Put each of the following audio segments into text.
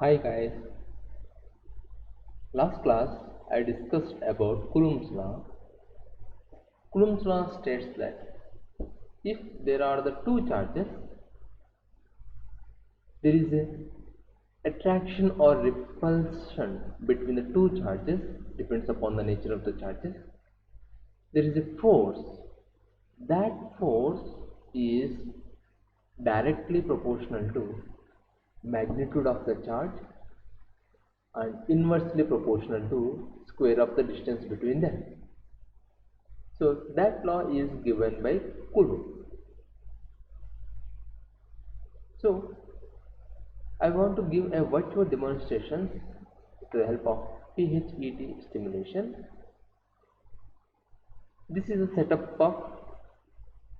Hi guys, last class I discussed about Coulomb's law. Coulomb's law states that if there are the two charges, there is a attraction or repulsion between the two charges, depends upon the nature of the charges. There is a force. That force is directly proportional to magnitude of the charge and inversely proportional to square of the distance between them. So that law is given by Coulomb. So I want to give a virtual demonstration with the help of PHET stimulation. This is a setup of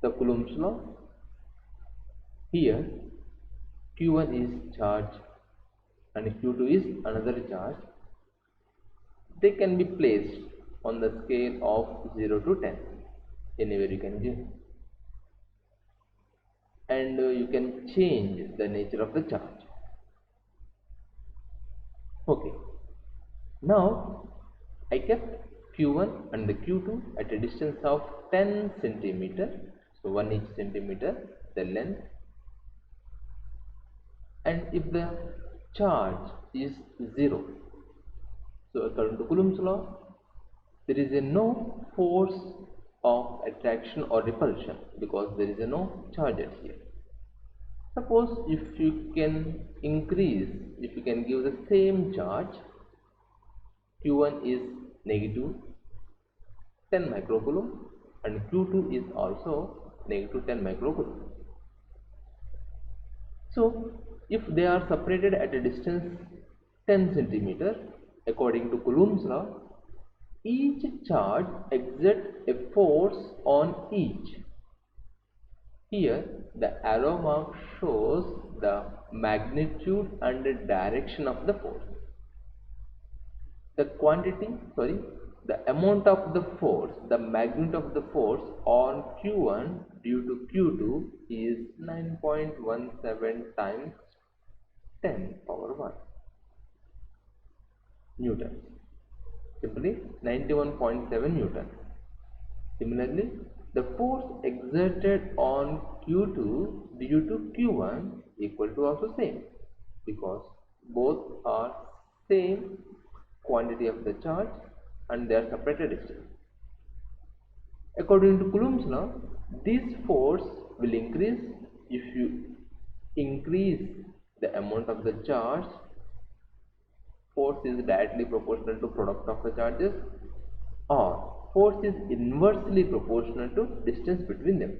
the Coulomb's law. Here Q1 is charge and Q2 is another charge. They can be placed on the scale of 0 to 10. Anywhere you can give. And you can change the nature of the charge. Okay. Now I kept Q1 and the Q2 at a distance of 10 centimeter, so 1 each centimeter the length, and if the charge is 0, so according to Coulomb's law, there is a no force of attraction or repulsion because there is a no charge at here. Suppose if you can give the same charge, Q1 is negative 10 microcoulomb and Q2 is also negative 10 microcoulomb. So if they are separated at a distance 10 centimeter, according to Coulomb's law, each charge exerts a force on each. Here the arrow mark shows the magnitude and the direction of the force. The amount of the force, the magnitude of the force on Q1 due to Q2 is 9.17 times 10 power 1 Newton. Simply 91.7 Newton. Similarly, the force exerted on Q2 due to Q1 equal to also same because both are same quantity of the charge and they are separated distance. According to Coulomb's law, this force will increase if you increase the amount of the charge. Force is directly proportional to product of the charges, or force is inversely proportional to distance between them.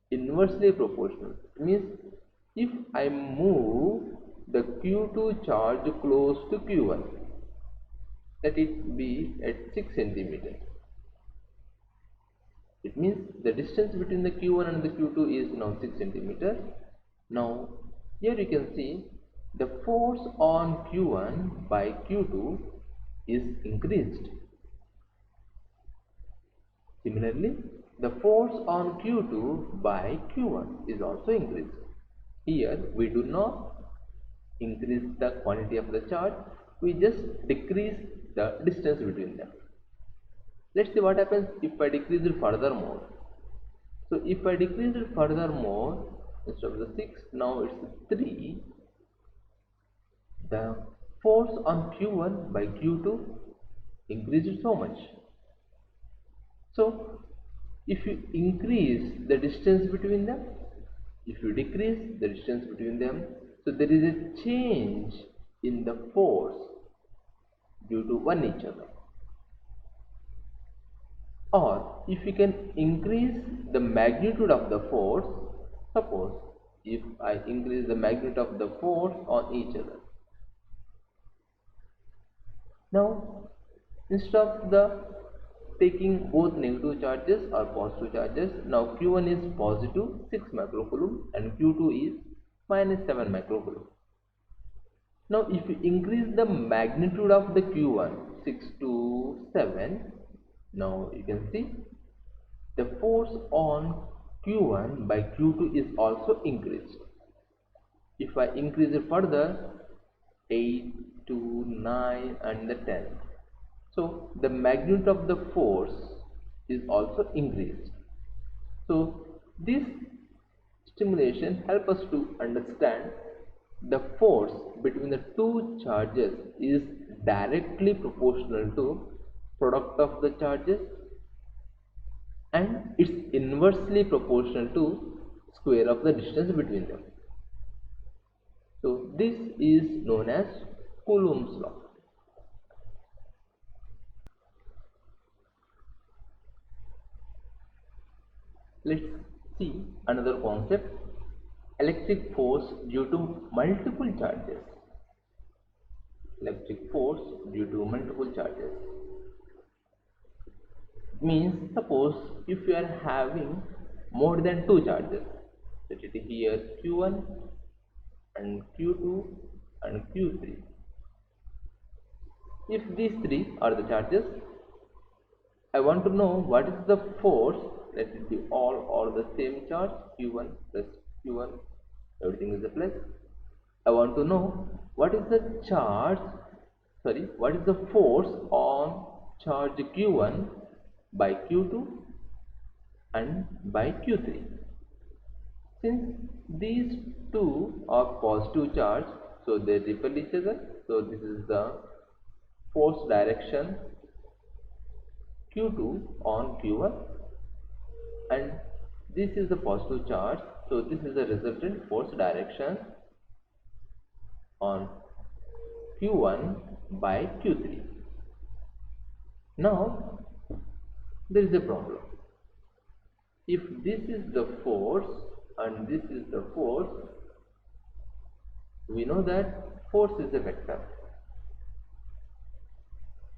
Inversely proportional means if I move the Q2 charge close to Q1, let it be at 6 centimeter. It means the distance between the Q1 and the Q2 is now 6 centimeter. Now here you can see the force on Q1 by Q2 is increased. Similarly, the force on Q2 by Q1 is also increased. Here we do not increase the quantity of the charge, we just decrease the distance between them. Let's see what happens if I decrease it furthermore. So if I decrease it furthermore, instead of the 6, now it's 3. The force on Q1 by Q2 increased so much. So if you increase the distance between them, if you decrease the distance between them, so there is a change in the force due to one each other. Or if you can increase the magnitude of the force, suppose if I increase the magnitude of the force on each other. Now instead of the taking both negative charges or positive charges, now Q1 is positive 6 microcoulomb and Q2 is minus 7 microcoulomb. Now if you increase the magnitude of the Q1 6 to 7, now you can see the force on Q1 by Q2 is also increased. If I increase it further, 8, 2, 9 and the 10. So the magnitude of the force is also increased. So this stimulation helps us to understand the force between the two charges is directly proportional to product of the charges, and it's inversely proportional to square of the distance between them. So this is known as Coulomb's law. Let's see another concept, electric force due to multiple charges. Electric force due to multiple charges means, suppose if you are having more than two charges, let it here Q1 and Q2 and Q3. If these three are the charges, I want to know what is the force, let it be all or the same charge, Q1 plus Q1, everything is a plus. I want to know what is the what is the force on charge Q1 by Q2 and by Q3. Since these two are positive charge, so they repel each other. So this is the force direction Q2 on Q1, and this is the positive charge, so this is the resultant force direction on Q1 by Q3. Now there is a problem. If this is the force and this is the force, we know that force is a vector.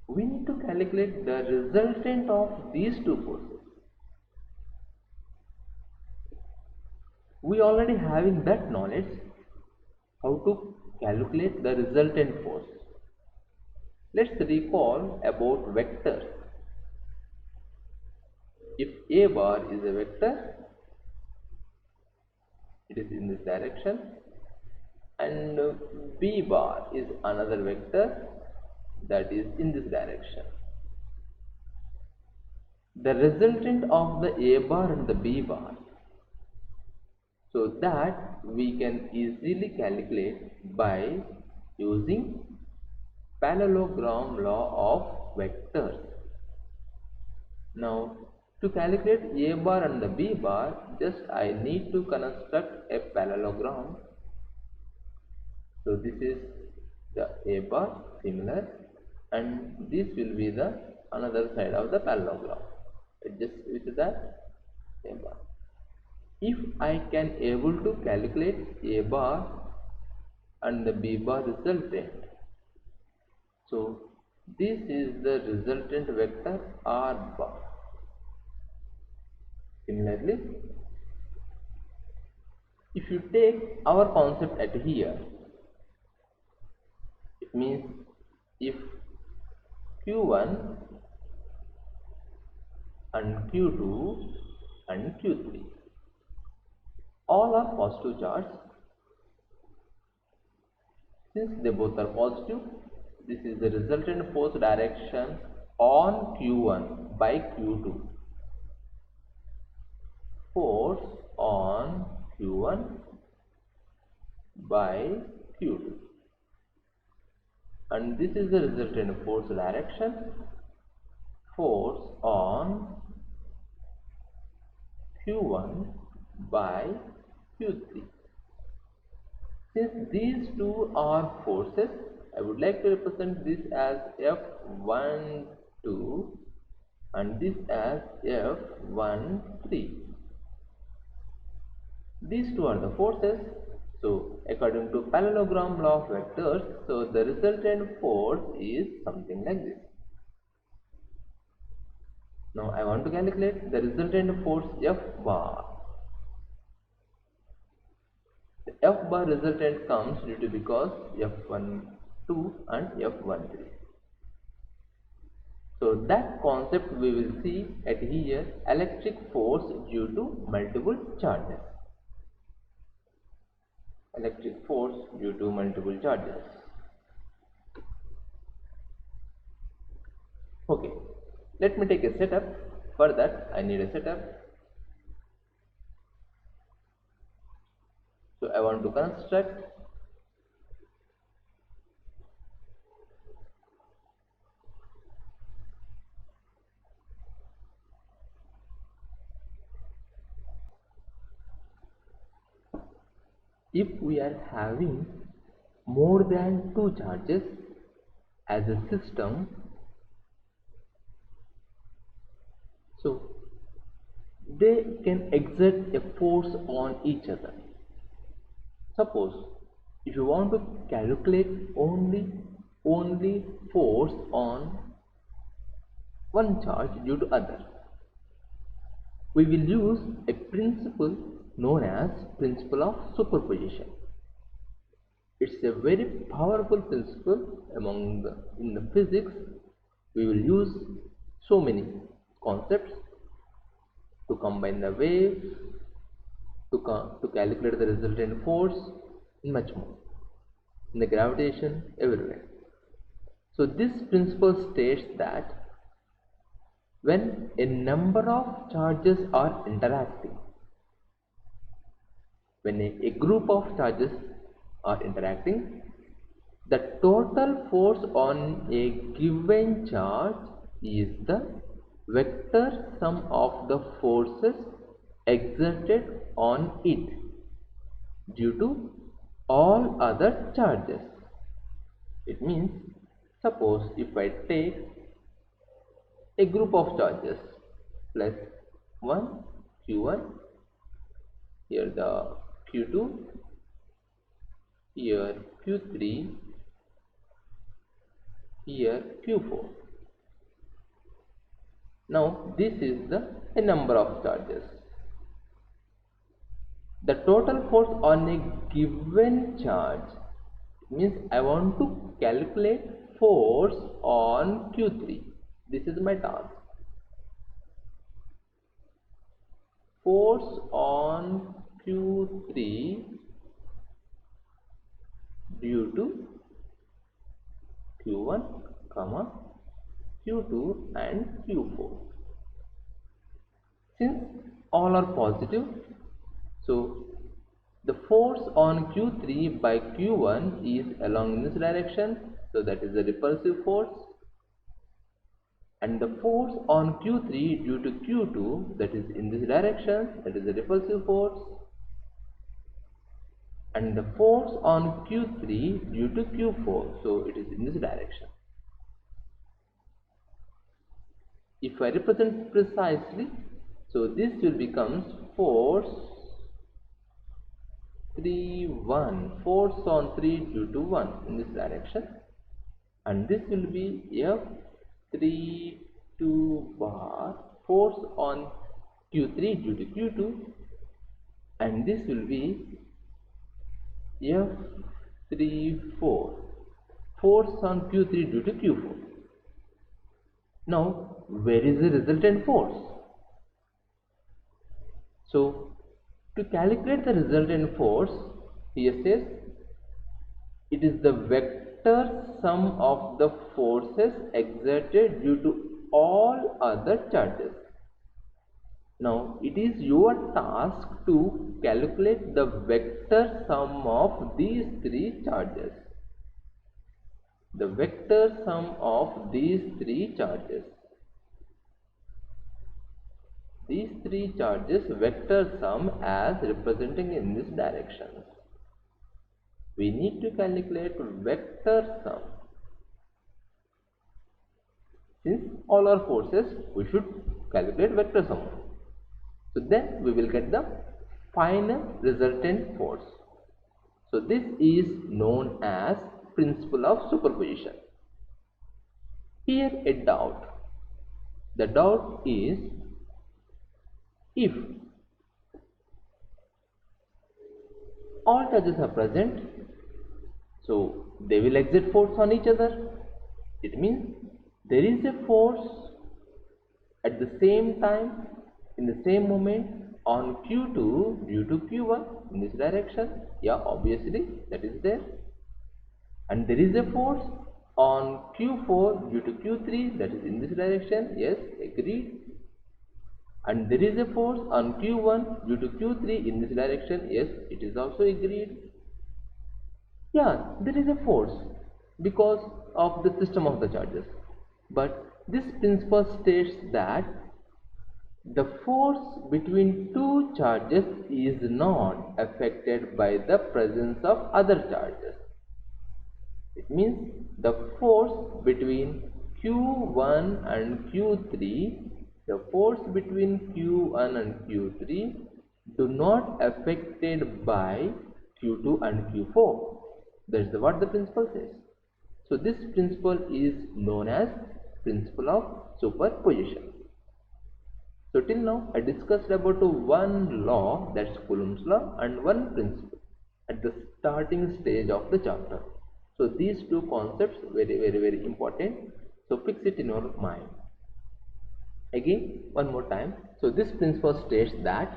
We need to calculate the resultant of these two forces. We already having that knowledge how to calculate the resultant force. Let's recall about vectors. If A bar is a vector, it is in this direction, and B bar is another vector that is in this direction. The resultant of the A bar and the B bar, so that we can easily calculate by using parallelogram law of vectors. Now to calculate A bar and the B bar, just I need to construct a parallelogram. So this is the A bar, similar, and this will be the another side of the parallelogram. Just with that A bar. If I can able to calculate A bar and the B bar resultant, so this is the resultant vector R bar. Similarly, if you take our concept at here, it means if Q1 and Q2 and Q3 all are positive charge, since they both are positive, this is the resultant force direction on Q1 by Q2. Force on Q1 by Q2, and this is the resultant force direction, force on Q1 by Q3. Since these two are forces, I would like to represent this as F12 and this as F13. These two are the forces. So according to parallelogram law of vectors, so the resultant force is something like this. Now I want to calculate the resultant force F bar. The F bar resultant comes due to because F12 and F13. So that concept we will see at here, electric force due to multiple charges. Electric force due to multiple charges. Let me take a setup. For that I need a setup. So I want to construct if we are having more than two charges as a system, so they can exert a force on each other. Suppose if you want to calculate only force on one charge due to other, we will use a principle known as principle of superposition. It's a very powerful principle in the physics. We will use so many concepts to combine the waves, to calculate the resultant force, and much more in the gravitation, everywhere. So this principle states that when a number of charges are interacting, when a group of charges are interacting, the total force on a given charge is the vector sum of the forces exerted on it due to all other charges. It means, suppose if I take a group of charges plus 1 q1, here the q2, here q3, here q4. Now this is a number of charges. The total force on a given charge means I want to calculate force on q3. This is my task. Force on q3 due to q1, q2 and q4. Since all are positive, so the force on q3 by q1 is along this direction, so that is the repulsive force, and the force on q3 due to q2, that is in this direction, that is the repulsive force, and the force on q3 due to q4, so it is in this direction. If I represent precisely, so this will becomes force force on 3 due to 1 in this direction, and this will be F32 bar force on q3 due to q2, and this will be F34 force on q3 due to q4. Now where is the resultant force? So to calculate the resultant force, here says it is the vector sum of the forces exerted due to all other charges. Now it is your task to calculate the vector sum of these three charges. The vector sum of these three charges. These three charges vector sum as representing in this direction. We need to calculate vector sum. Since all are forces, we should calculate vector sum. So then we will get the final resultant force. So this is known as principle of superposition. Here a doubt. The doubt is, if all charges are present, so they will exert force on each other. It means there is a force at the same time, in the same moment on q2 due to q1 in this direction. Yeah, obviously that is there. And there is a force on q4 due to q3, that is in this direction. Yes, agreed. And there is a force on Q1 due to Q3 in this direction. Yes, it is also agreed. Yeah, there is a force because of the system of the charges. But this principle states that the force between two charges is not affected by the presence of other charges. It means the force between Q1 and Q3, the force between Q1 and Q3 do not affected by Q2 and Q4. That is what the principle says. So this principle is known as principle of superposition. So till now I discussed about one law, that's Coulomb's law, and one principle at the starting stage of the chapter. So these two concepts very important. So fix it in your mind. Again one more time. So this principle states that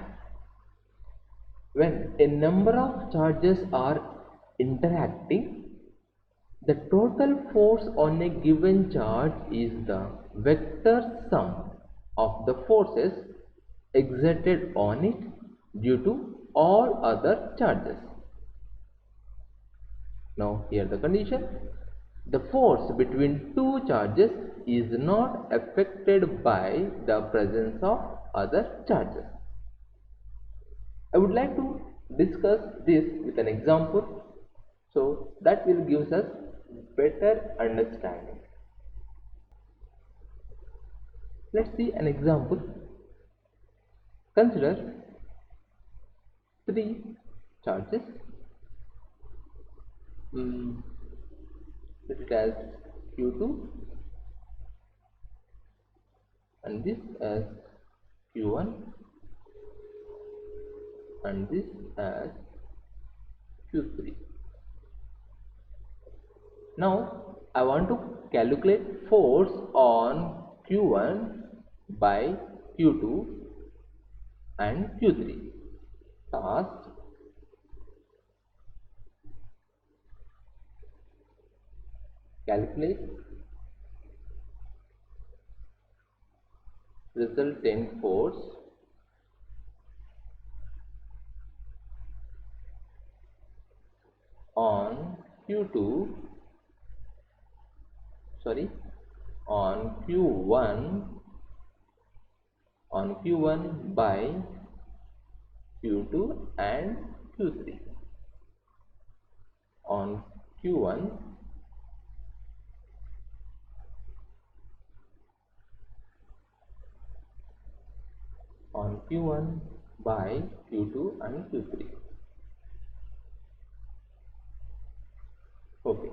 when a number of charges are interacting, the total force on a given charge is the vector sum of the forces exerted on it due to all other charges. Now here the condition: the force between two charges is not affected by the presence of other charges. I would like to discuss this with an example, so that will give us better understanding. Let's see an example. Consider three charges. Let it as Q2 and this as Q1 and this as Q3. Now I want to calculate force on Q1 by Q2 and Q3. Task: calculate resultant force on Q2 on Q1 by Q2 and Q3. On Q1 by Q2 and Q3. Okay,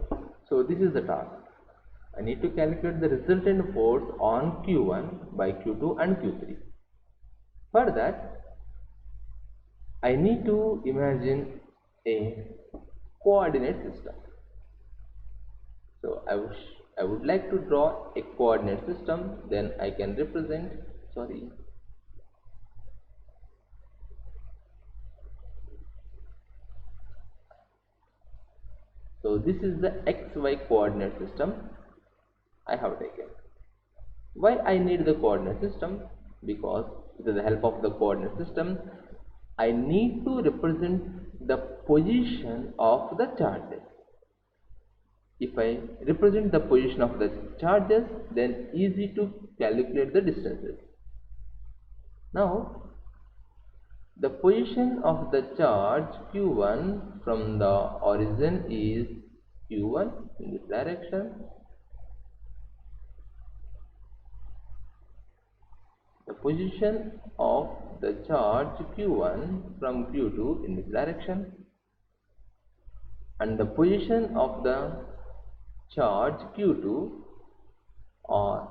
so this is the task. I need to calculate the resultant force on Q1 by Q2 and Q3. For that, I need to imagine a coordinate system. So I would like to draw a coordinate system, then I can represent, so this is the XY coordinate system I have taken. Why I need the coordinate system? Because with the help of the coordinate system, I need to represent the position of the charges. If I represent the position of the charges, then easy to calculate the distances. Now, the position of the charge Q1 from the origin is Q1 in this direction. The position of the charge Q1 from Q2 in this direction, and the position of the charge Q2, or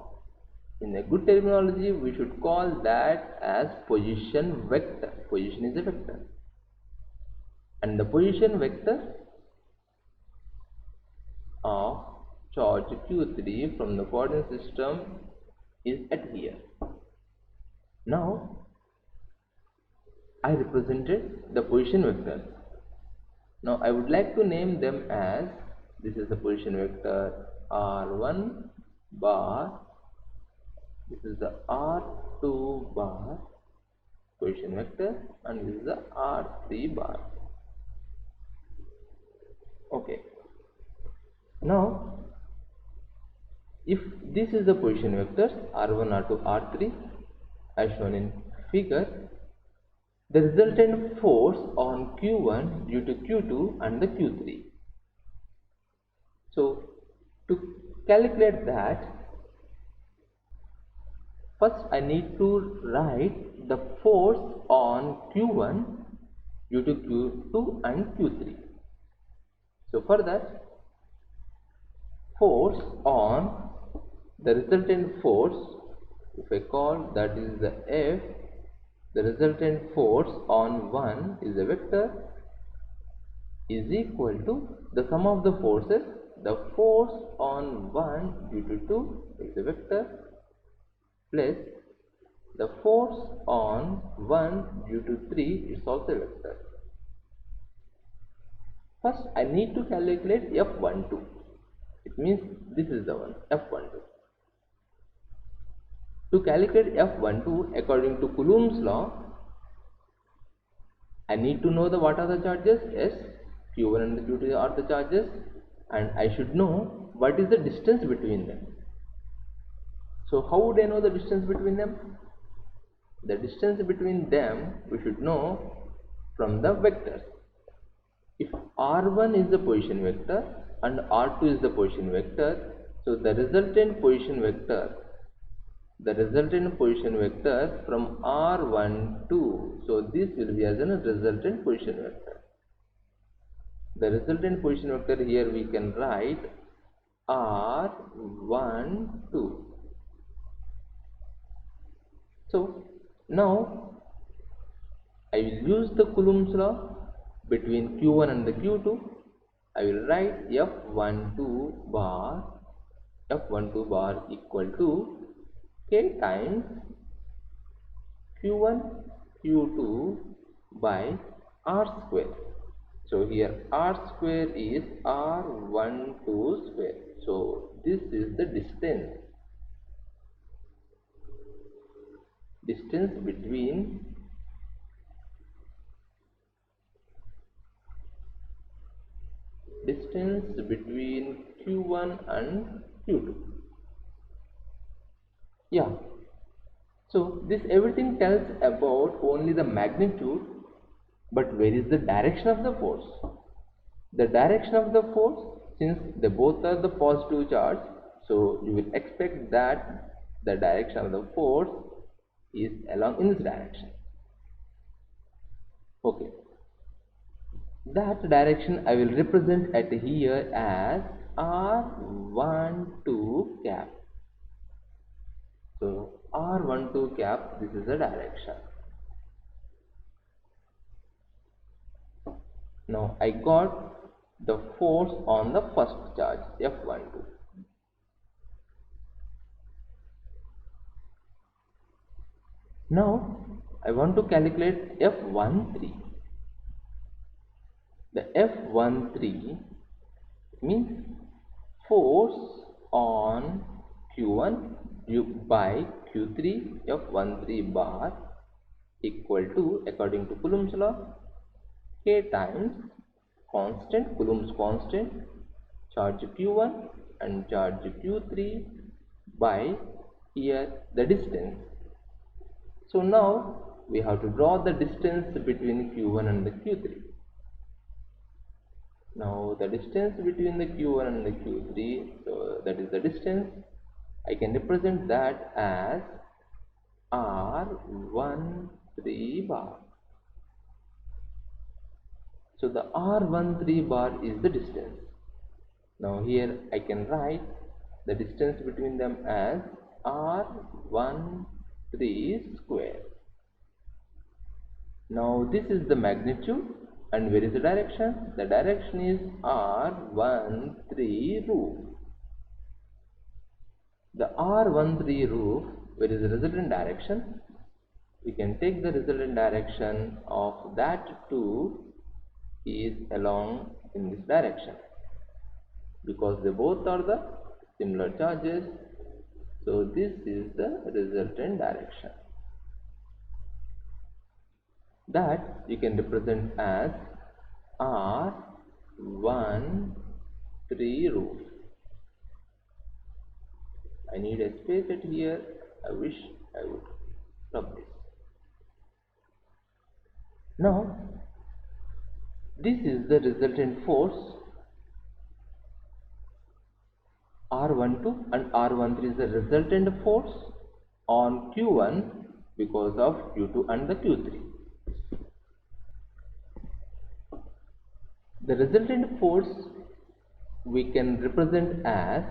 in a good terminology we should call that as position vector. Position is a vector, and the position vector of charge Q3 from the coordinate system is at here. Now I represented the position vectors. Now I would like to name them as, this is the position vector R1 bar, This is the R2 bar position vector and this is the R3 bar. Okay. Now, if this is the position vectors R1, R2, R3 as shown in figure, the resultant force on Q1 due to Q2 and the Q3. So, to calculate that, first I need to write the force on Q1 due to Q2 and Q3. So, for that, force on the resultant force, if I call that is the F, the resultant force on 1 is a vector, is equal to the sum of the forces. The force on 1 due to 2 is a vector plus the force on 1 due to 3 is also a vector. First I need to calculate F12. It means this is the one, F12. To calculate F12 according to Coulomb's law, I need to know what are the charges. Yes, Q1 and Q2 are the charges, and I should know what is the distance between them. So how would I know the distance between them? The distance between them we should know from the vectors. If R1 is the position vector and R2 is the position vector, so the resultant position vector from R1 to, so this will be as a resultant position vector. The resultant position vector here we can write R12. So now I will use the Coulomb's law between Q1 and the Q2. I will write F12 bar equal to K times Q1 Q2 by R square. So here R square is R12 square. So this is the distance between Q1 and Q2. Yeah. So this everything tells about only the magnitude, but where is the direction of the force? The direction of the force, since they both are the positive charge, so you will expect that the direction of the force is along in this direction. Okay. That direction I will represent at here as R12 cap. So R12 cap, this is the direction. Now I got the force on the first charge, F12. Now I want to calculate F13. The F13 means force on Q1 by Q3 F13 bar equal to, according to Coulomb's law, K times constant, Coulomb's constant, charge Q1 and charge Q3 by here the distance. So now we have to draw the distance between Q1 and the Q3. Now the distance between the Q1 and the Q3, so that is the distance, I can represent that as R13 bar. So the R13 bar is the distance. Now here I can write the distance between them as R13 square. Now this is the magnitude, and where is the direction? The direction is R13 roof. The R13 roof, where is the resultant direction? We can take the resultant direction of that too is along in this direction, because they both are the similar charges. So this is the resultant direction that you can represent as R13 roof. I need a space at here. I wish I would rub this. Now this is the resultant force R12 and R13 is the resultant force on Q1 because of Q2 and the Q3. The resultant force we can represent as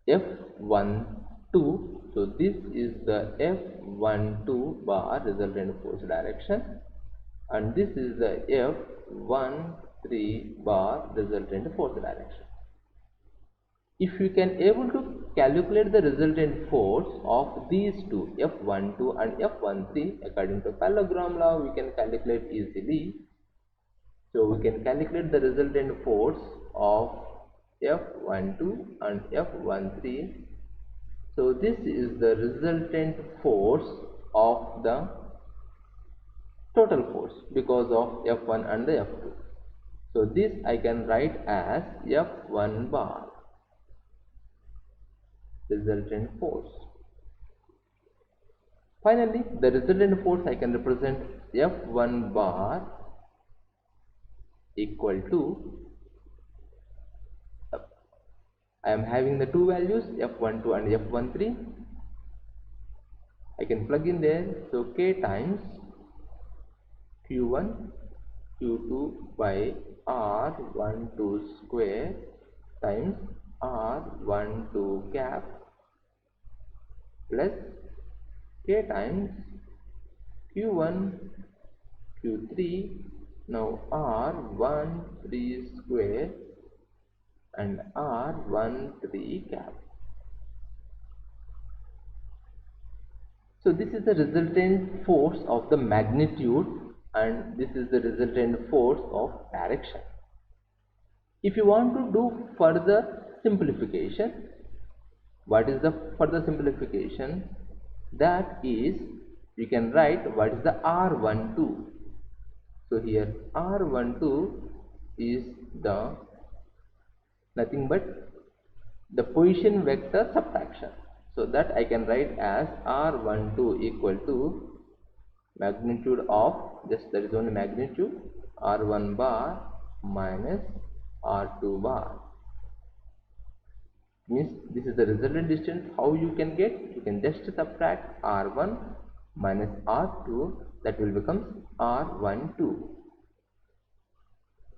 F12. So this is the F12 bar resultant force direction, and this is the F13 bar resultant force direction. If you can able to calculate the resultant force of these two, F12 and F13, according to parallelogram law, we can calculate easily. So we can calculate the resultant force of F12 and F13. So this is the resultant force of the total force because of F1 and the F2. So this I can write as F1 bar resultant force. Finally, the resultant force I can represent F1 bar equal to, I am having the two values F12 and F13. I can plug in there. So K times Q1 Q2 by R12 square times R12 cap plus K times Q1 Q3, now R13 square and R13 cap. So this is the resultant force of the magnitude and this is the resultant force of direction. If you want to do further simplification, what is the further simplification? That is, you can write what is the R12. So here R12 is the nothing but the position vector subtraction. So that I can write as R12 equal to magnitude of, just that is only magnitude, R1 bar minus R2 bar. Means this is the resultant distance. How you can get? You can just subtract R1 minus R2, that will become R12.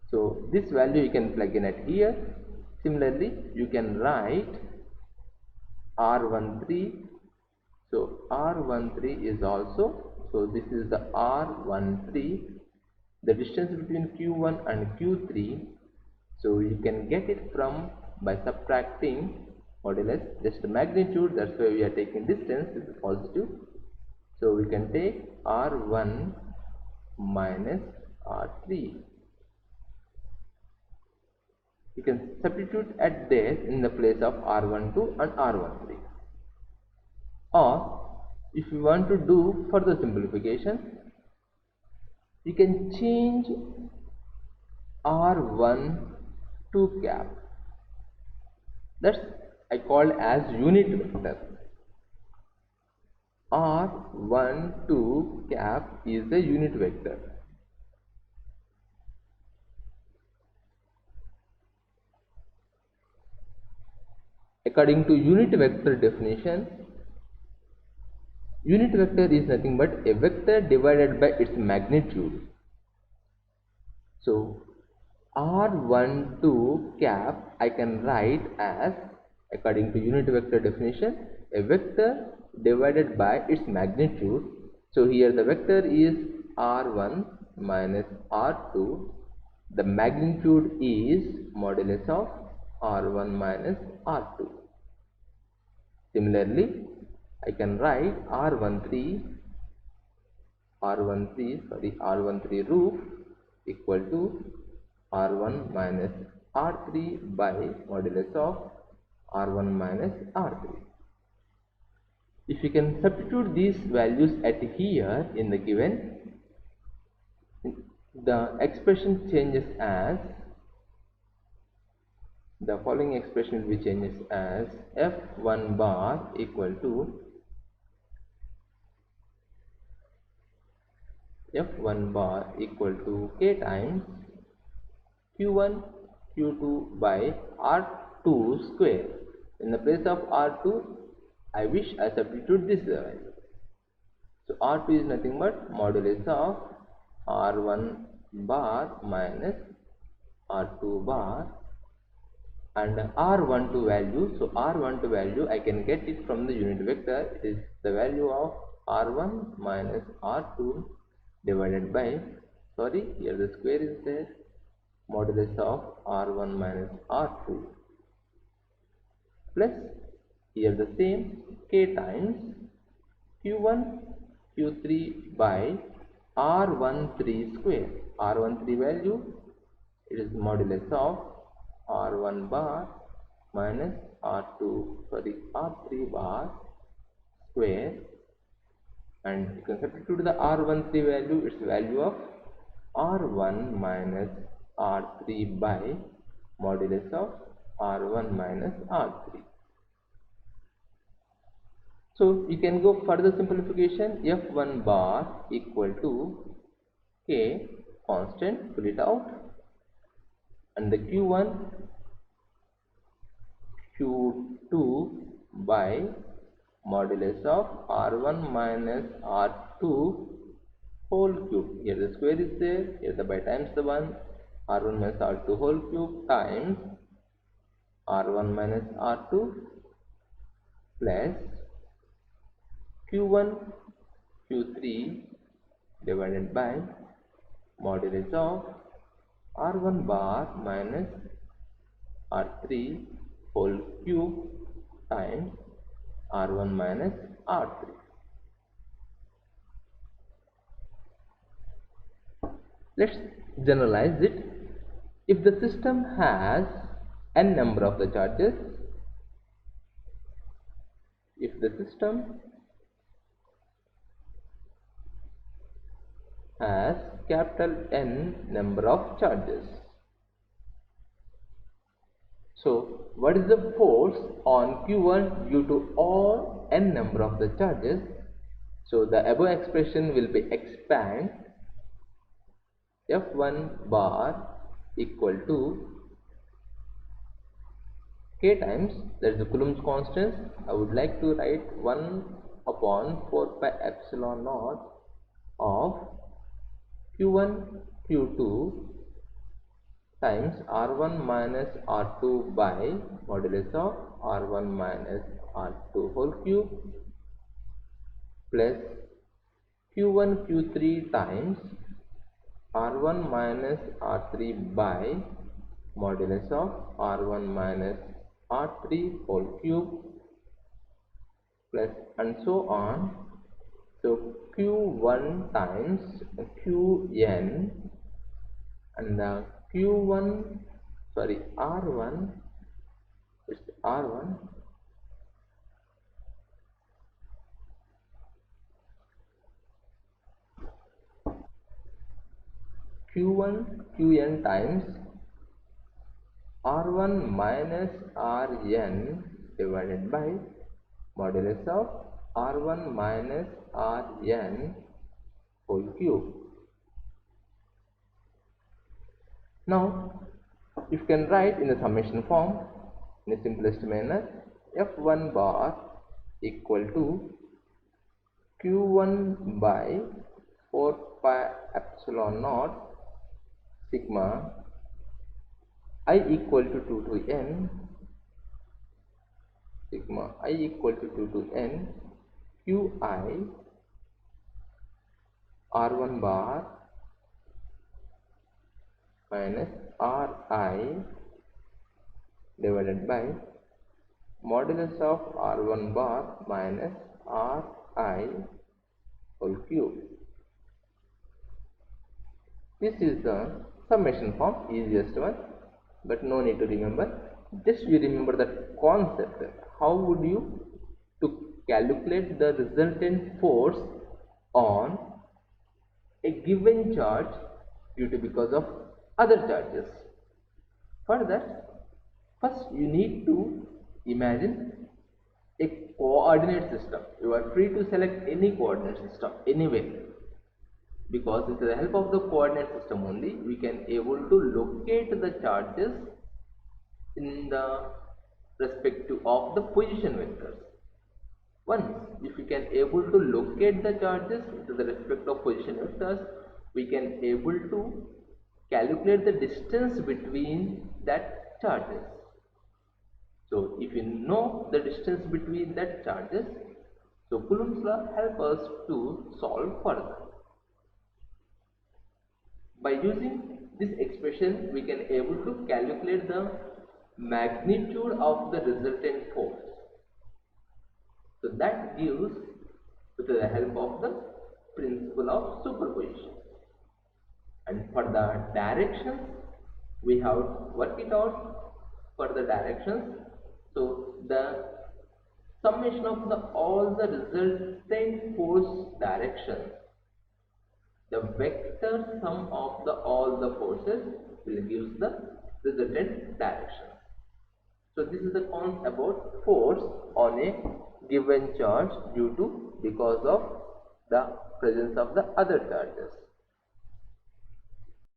So this value you can plug in at here. Similarly, you can write R13. So R13 is also, so this is the R13, the distance between Q1 and Q3. So you can get it from by subtracting modulus just the magnitude. That's why we are taking distance is positive. So we can take R1 minus R3. You can substitute at there in the place of R12 and R13. Or if you want to do further simplification, you can change R1 to cap. That's I call as unit vector. R1 to cap is the unit vector. According to unit vector definition, unit vector is nothing but a vector divided by its magnitude. So R12 cap I can write as, according to unit vector definition, a vector divided by its magnitude. So here the vector is R1 minus R2. The magnitude is modulus of R1 minus R2. Similarly, I can write R13 roof equal to R1 minus R3 by modulus of R1 minus R3. If you can substitute these values at here in the given, the expression changes as, the following expression will be changes as F1 bar equal to K times Q1 Q2 by R2 square. In the place of R2, I wish I substitute this value. So R2 is nothing but modulus of R1 bar minus R2 bar, and R12 value. So R12 value I can get it from the unit vector. It is the value of R1 minus R2 divided by, sorry, here the square is there, modulus of R1 minus R2 plus here the same K times Q1 Q3 by R13 square. R13 value, it is modulus of R1 bar minus R3 bar square, and you can substitute the R13 value, its value of R1 minus R3 by modulus of R1 minus R3. So you can go further simplification. F1 bar equal to K constant, pull it out, and the Q1 Q2 by modulus of R1 minus R2 whole cube. Here the square is there, here the by times the 1, R1 minus R2 whole cube times R1 minus R2 plus Q1 Q3 divided by modulus of R1 bar minus R3 whole cube times R1 minus R3. Let's generalize it. If the system has n number of the charges, if the system has capital N number of charges, so what is the force on Q1 due to all n number of the charges? So the above expression will be expand F1 bar equal to K times, that is the Coulomb's constant. I would like to write 1 upon 4 pi epsilon naught of Q1 Q2 times R1 minus R2 by modulus of R1 minus R2 whole cube plus Q1 Q3 times R1 minus R3 by modulus of R1 minus R3 whole cube plus, and so on. So Q1 times Qn, and the R1, it's R1 Qn times R1 minus Rn divided by modulus of R1 minus Rn whole cube. Now you can write in the summation form in the simplest manner. F1 bar equal to Q1 by 4 pi epsilon naught sigma I equal to 2 to n, sigma I equal to 2 to n Qi R1 bar minus Ri divided by modulus of R1 bar minus Ri whole cube. This is the summation form, easiest one, but no need to remember. Just you remember that concept. How would you to calculate the resultant force on a given charge due to because of other charges? For that, first you need to imagine a coordinate system. You are free to select any coordinate system anywhere, because with the help of the coordinate system only we can able to locate the charges in the respective of the position vectors. Once if we can able to locate the charges into the respect of position vectors, we can able to calculate the distance between that charges. So if we know the distance between that charges, so Coulomb's law help us to solve further. By using this expression, we can able to calculate the magnitude of the resultant force. So that gives with the help of the principle of superposition. And for the directions, we have to work it out for the directions. So the summation of the all the resultant force directions, the vector sum of the all the forces will give the resultant direction. So this is the concept about force on a given charge due to because of the presence of the other charges.